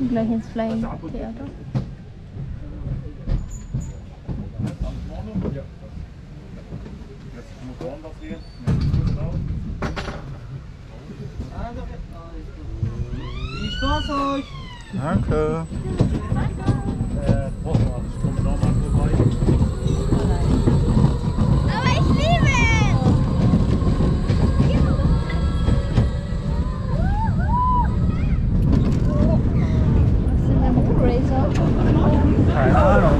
Und gleich ins Flying Theater. Viel Spaß euch! Danke. Aber ich liebe es! Was sind denn Moonracer? Keine Ahnung.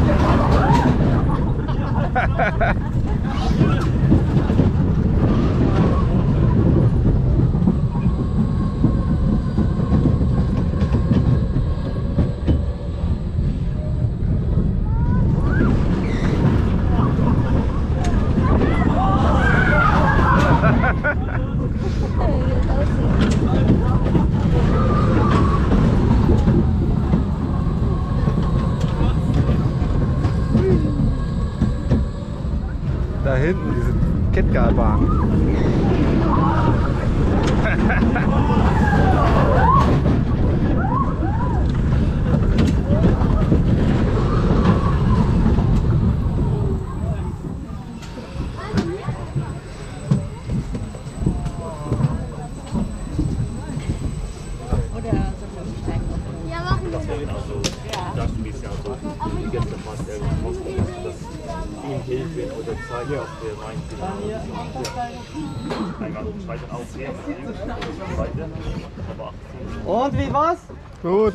Da hinten, diese Kettgarbahn. Ja, machen wir. Das ein bisschen so, wie gestern fast kosten, dass ihm helfen oder zeigen, was wir meinen. Einmal scheitern auch sehr, aber Und wie war's? Gut.